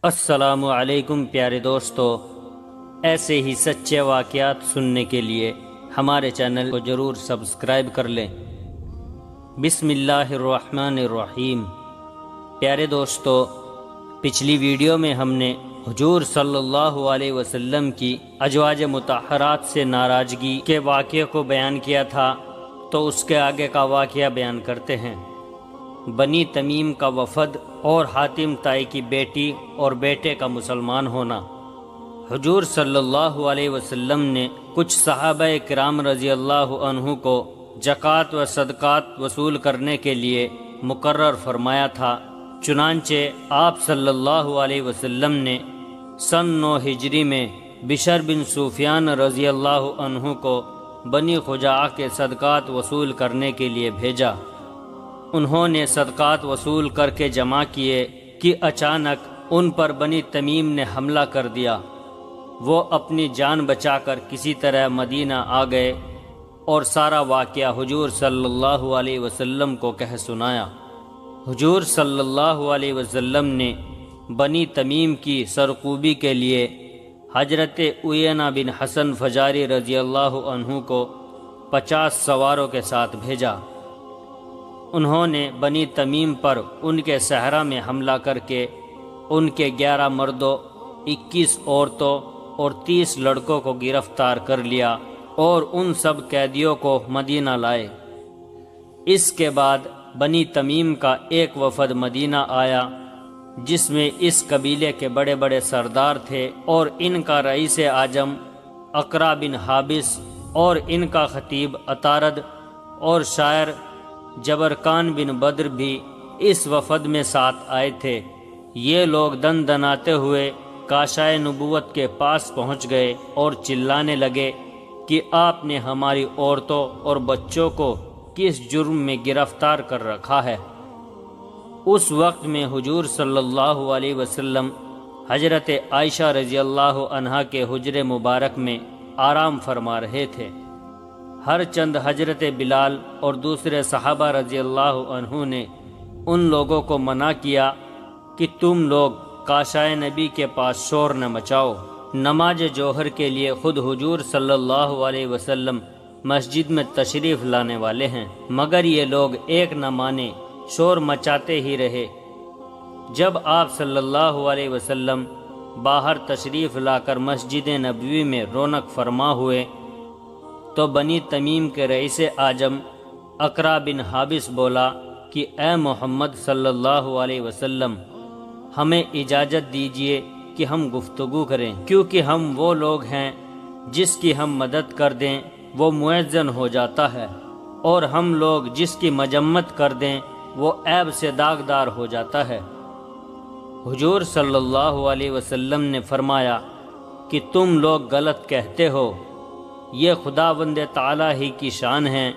السلام علیکم پیارے دوستو، ایسے ہی سچے واقعات سننے کے لیے ہمارے چینل کو ضرور سبسکرائب کر لیں۔ بسم اللہ الرحمن الرحیم۔ پیارے دوستو، پچھلی ویڈیو میں ہم نے حضور صلی اللہ علیہ وسلم کی ازواج مطہرات سے ناراضگی کے واقعے کو بیان کیا تھا، تو اس کے آگے کا واقعہ بیان کرتے ہیں۔ بنی تمیم کا وفد اور حاتم طائی کی بیٹی اور بیٹے کا مسلمان ہونا۔ حضور صلی اللہ علیہ وسلم نے کچھ صحابہ کرام رضی اللہ عنہ کو زکوٰۃ و صدقات وصول کرنے کے لیے مقرر فرمایا تھا، چنانچہ آپ صلی اللہ علیہ وسلم نے سن 9 ہجری میں بشر بن سفیان رضی اللہ عنہ کو بنی خزاعہ کے صدقات وصول کرنے کے لیے بھیجا۔ انہوں نے صدقات وصول کر کے جمع کیے کہ اچانک ان پر بنی تمیم نے حملہ کر دیا۔ وہ اپنی جان بچا کر کسی طرح مدینہ آ گئے اور سارا واقعہ حضور صلی اللہ علیہ وسلم کو کہہ سنایا۔ حضور صلی اللہ علیہ وسلم نے بنی تمیم کی سرکوبی کے لیے حضرت عیینہ بن حسن فزاری رضی اللہ عنہ کو 50 سواروں کے ساتھ بھیجا۔ انہوں نے بنی تمیم پر ان کے صحرا میں حملہ کر کے ان کے 11 مردوں، 21 عورتوں اور 30 لڑکوں کو گرفتار کر لیا اور ان سب قیدیوں کو مدینہ لائے۔ اس کے بعد بنی تمیم کا ایک وفد مدینہ آیا، جس میں اس قبیلے کے بڑے بڑے سردار تھے اور ان کا رئیس اعظم اقرا بن حابس اور ان کا خطیب عطارد اور شاعر جبرکان بن بدر بھی اس وفد میں ساتھ آئے تھے۔ یہ لوگ دن دناتے ہوئے کاشائے نبوت کے پاس پہنچ گئے اور چلانے لگے کہ آپ نے ہماری عورتوں اور بچوں کو کس جرم میں گرفتار کر رکھا ہے۔ اس وقت میں حضور صلی اللہ علیہ وسلم حضرت عائشہ رضی اللہ عنہا کے حجرے مبارک میں آرام فرما رہے تھے۔ ہر چند حضرت بلال اور دوسرے صحابہ رضی اللہ عنہ نے ان لوگوں کو منع کیا کہ تم لوگ کاشائے نبی کے پاس شور نہ مچاؤ۔ نماز جوہر کے لیے خود حضور صلی اللہ علیہ وسلم مسجد میں تشریف لانے والے ہیں، مگر یہ لوگ ایک نہ مانے، شور مچاتے ہی رہے۔ جب آپ صلی اللہ علیہ وسلم باہر تشریف لا کر مسجد نبوی میں رونق فرما ہوئے تو بنی تمیم کے رئیس اعظم اقرا بن حابس بولا کہ اے محمد صلی اللہ علیہ وسلم، ہمیں اجازت دیجیے کہ ہم گفتگو کریں، کیونکہ ہم وہ لوگ ہیں جس کی ہم مدد کر دیں وہ معزن ہو جاتا ہے، اور ہم لوگ جس کی مذمت کر دیں وہ عیب سے داغدار ہو جاتا ہے۔ حضور صلی اللہ علیہ وسلم نے فرمایا کہ تم لوگ غلط کہتے ہو، یہ خداوند تعالیٰ ہی کی شان ہے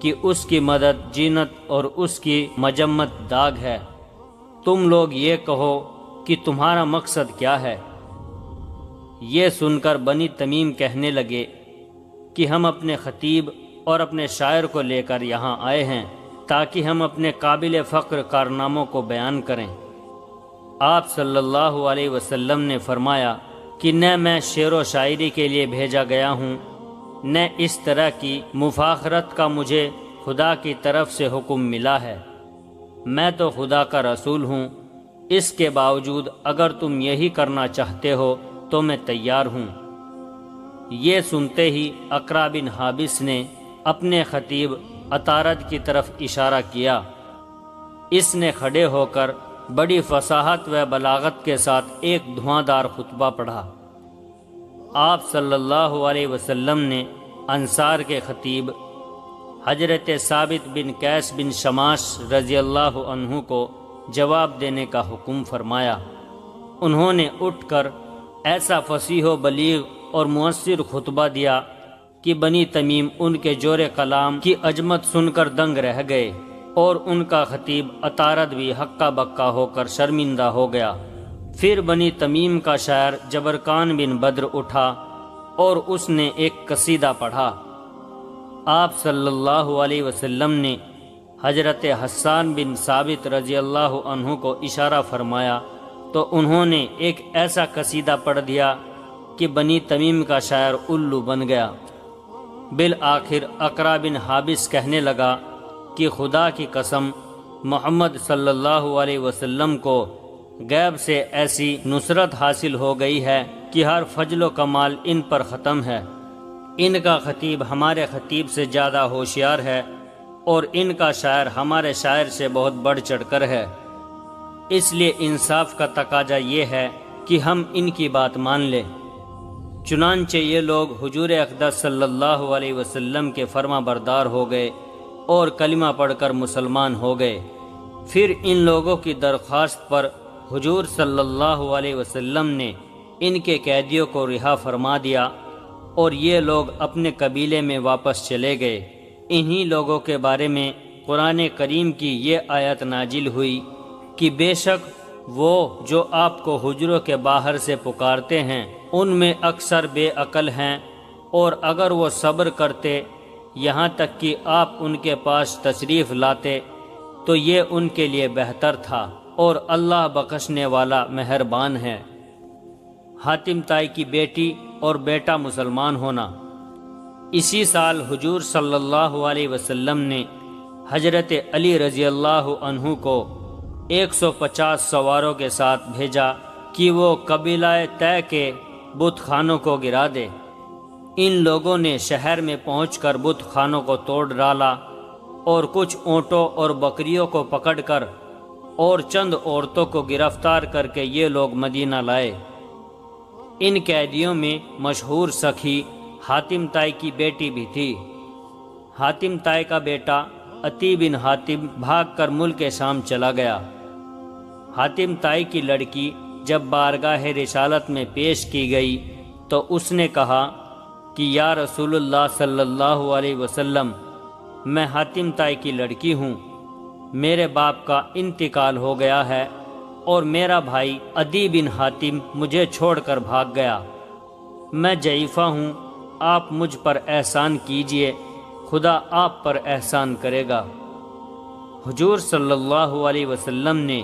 کہ اس کی مدد جینت اور اس کی مذمت داغ ہے۔ تم لوگ یہ کہو کہ تمہارا مقصد کیا ہے۔ یہ سن کر بنی تمیم کہنے لگے کہ ہم اپنے خطیب اور اپنے شاعر کو لے کر یہاں آئے ہیں تاکہ ہم اپنے قابل فخر کارناموں کو بیان کریں۔ آپ صلی اللہ علیہ وسلم نے فرمایا کہ نہ میں شعر و شاعری کے لیے بھیجا گیا ہوں، نہ اس طرح کی مفاخرت کا مجھے خدا کی طرف سے حکم ملا ہے۔ میں تو خدا کا رسول ہوں، اس کے باوجود اگر تم یہی کرنا چاہتے ہو تو میں تیار ہوں۔ یہ سنتے ہی اقرا بن حابس نے اپنے خطیب عطارد کی طرف اشارہ کیا۔ اس نے کھڑے ہو کر بڑی فصاحت و بلاغت کے ساتھ ایک دھواں خطبہ پڑھا۔ آپ صلی اللہ علیہ وسلم نے انصار کے خطیب حضرت ثابت بن قیس بن شماس رضی اللہ عنہ کو جواب دینے کا حکم فرمایا۔ انہوں نے اٹھ کر ایسا فصیح و بلیغ اور مؤثر خطبہ دیا کہ بنی تمیم ان کے جور کلام کی عظمت سن کر دنگ رہ گئے، اور ان کا خطیب عطارد بھی ہکا بکا ہو کر شرمندہ ہو گیا۔ پھر بنی تمیم کا شاعر جبرکان بن بدر اٹھا اور اس نے ایک قصیدہ پڑھا۔ آپ صلی اللہ علیہ وسلم نے حضرت حسان بن ثابت رضی اللہ عنہ کو اشارہ فرمایا تو انہوں نے ایک ایسا قصیدہ پڑھ دیا کہ بنی تمیم کا شاعر الو بن گیا۔ بالآخر اقرا بن حابس کہنے لگا کہ خدا کی قسم، محمد صلی اللہ علیہ وسلم کو غیب سے ایسی نصرت حاصل ہو گئی ہے کہ ہر فضل و کمال ان پر ختم ہے۔ ان کا خطیب ہمارے خطیب سے زیادہ ہوشیار ہے اور ان کا شاعر ہمارے شاعر سے بہت بڑھ چڑھ کر ہے۔ اس لیے انصاف کا تقاضا یہ ہے کہ ہم ان کی بات مان لیں۔ چنانچہ یہ لوگ حضور اقدس صلی اللہ علیہ وسلم کے فرما بردار ہو گئے اور کلمہ پڑھ کر مسلمان ہو گئے۔ پھر ان لوگوں کی درخواست پر حضور صلی اللہ علیہ وسلم نے ان کے قیدیوں کو رہا فرما دیا اور یہ لوگ اپنے قبیلے میں واپس چلے گئے۔ انہی لوگوں کے بارے میں قرآن کریم کی یہ آیت نازل ہوئی کہ بے شک وہ جو آپ کو حجروں کے باہر سے پکارتے ہیں ان میں اکثر بے عقل ہیں، اور اگر وہ صبر کرتے یہاں تک کہ آپ ان کے پاس تشریف لاتے تو یہ ان کے لیے بہتر تھا، اور اللہ بخشنے والا مہربان ہے۔ حاتم طائی کی بیٹی اور بیٹا مسلمان ہونا۔ اسی سال حضور صلی اللہ علیہ وسلم نے حضرت علی رضی اللہ عنہ کو 150 سواروں کے ساتھ بھیجا کہ وہ قبیلہ طے کے بت خانوں کو گرا دے۔ ان لوگوں نے شہر میں پہنچ کر بت خانوں کو توڑ ڈالا اور کچھ اونٹوں اور بکریوں کو پکڑ کر اور چند عورتوں کو گرفتار کر کے یہ لوگ مدینہ لائے۔ ان قیدیوں میں مشہور سخی حاتم طائی کی بیٹی بھی تھی۔ حاتم طائی کا بیٹا عتی بن حاتم بھاگ کر ملک شام چلا گیا۔ حاتم طائی کی لڑکی جب بارگاہ رسالت میں پیش کی گئی تو اس نے کہا کہ یا رسول اللہ صلی اللہ علیہ وسلم، میں حاتم طائی کی لڑکی ہوں، میرے باپ کا انتقال ہو گیا ہے اور میرا بھائی عدی بن حاتم مجھے چھوڑ کر بھاگ گیا۔ میں ضعیفہ ہوں، آپ مجھ پر احسان کیجئے، خدا آپ پر احسان کرے گا۔ حضور صلی اللہ علیہ وسلم نے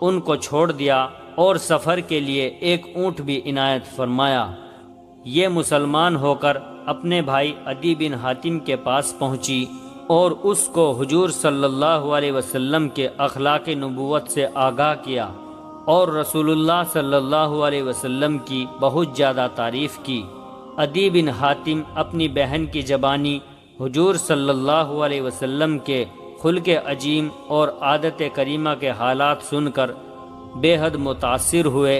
ان کو چھوڑ دیا اور سفر کے لیے ایک اونٹ بھی عنایت فرمایا۔ یہ مسلمان ہو کر اپنے بھائی عدی بن حاتم کے پاس پہنچی اور اس کو حضور صلی اللہ علیہ وسلم کے اخلاق نبوت سے آگاہ کیا اور رسول اللہ صلی اللہ علیہ وسلم کی بہت زیادہ تعریف کی۔ عدی بن حاتم اپنی بہن کی زبانی حضور صلی اللہ علیہ وسلم کے خلق عظیم اور عادت کریمہ کے حالات سن کر بے حد متاثر ہوئے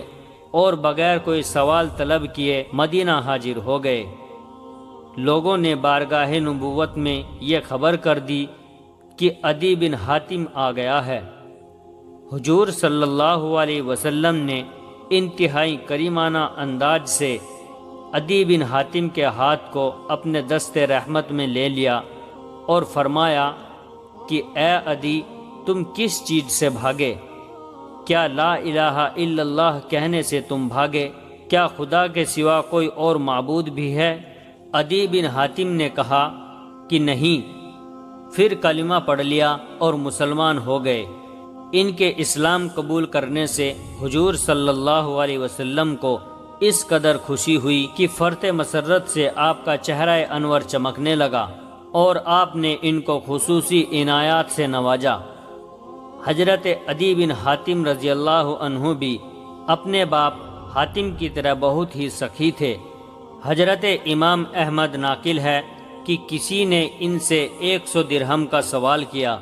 اور بغیر کوئی سوال طلب کیے مدینہ حاضر ہو گئے۔ لوگوں نے بارگاہ نبوت میں یہ خبر کر دی کہ عدی بن حاتم آ گیا ہے۔ حضور صلی اللہ علیہ وسلم نے انتہائی کریمانہ انداز سے عدی بن حاتم کے ہاتھ کو اپنے دست رحمت میں لے لیا اور فرمایا کہ اے عدی، تم کس چیز سے بھاگے؟ کیا لا الہ الا اللہ کہنے سے تم بھاگے؟ کیا خدا کے سوا کوئی اور معبود بھی ہے؟ عدی بن حاتم نے کہا کہ نہیں، پھر کلمہ پڑھ لیا اور مسلمان ہو گئے۔ ان کے اسلام قبول کرنے سے حضور صلی اللہ علیہ وسلم کو اس قدر خوشی ہوئی کہ فرط مسرت سے آپ کا چہرہ انور چمکنے لگا اور آپ نے ان کو خصوصی عنایات سے نوازا۔ حضرت عدی بن حاتم رضی اللہ عنہ بھی اپنے باپ حاتم کی طرح بہت ہی سخی تھے۔ حضرت امام احمد ناقل ہے کہ کسی نے ان سے 100 درہم کا سوال کیا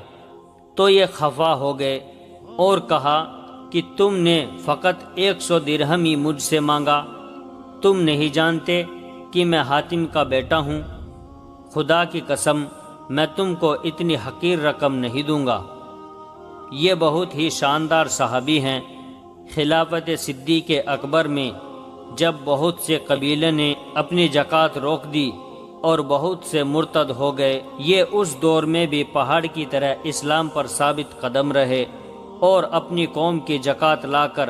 تو یہ خفا ہو گئے اور کہا کہ تم نے فقط 100 درہم ہی مجھ سے مانگا، تم نہیں جانتے کہ میں حاتم کا بیٹا ہوں؟ خدا کی قسم، میں تم کو اتنی حقیر رقم نہیں دوں گا۔ یہ بہت ہی شاندار صحابی ہیں۔ خلافت صدیق اکبر میں جب بہت سے قبیلے نے اپنی زکوٰۃ روک دی اور بہت سے مرتد ہو گئے، یہ اس دور میں بھی پہاڑ کی طرح اسلام پر ثابت قدم رہے اور اپنی قوم کی زکوٰۃ لا کر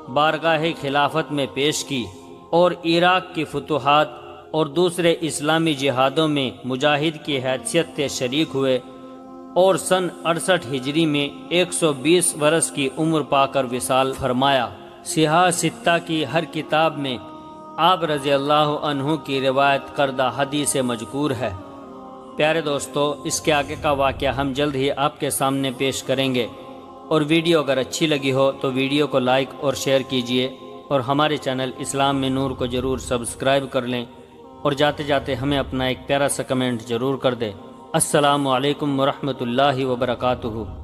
بارگاہ خلافت میں پیش کی، اور عراق کی فتوحات اور دوسرے اسلامی جہادوں میں مجاہد کی حیثیت سے شریک ہوئے، اور سن 68 ہجری میں 120 برس کی عمر پا کر وصال فرمایا۔ صحاح ستہ کی ہر کتاب میں آپ رضی اللہ عنہ کی روایت کردہ حدیث مذکور ہے۔ پیارے دوستو، اس کے آگے کا واقعہ ہم جلد ہی آپ کے سامنے پیش کریں گے، اور ویڈیو اگر اچھی لگی ہو تو ویڈیو کو لائک اور شیئر کیجئے، اور ہمارے چینل اسلام میں نور کو ضرور سبسکرائب کر لیں، اور جاتے جاتے ہمیں اپنا ایک پیارا سا کمنٹ ضرور کر دیں۔ السلام علیکم ورحمۃ اللہ وبرکاتہ۔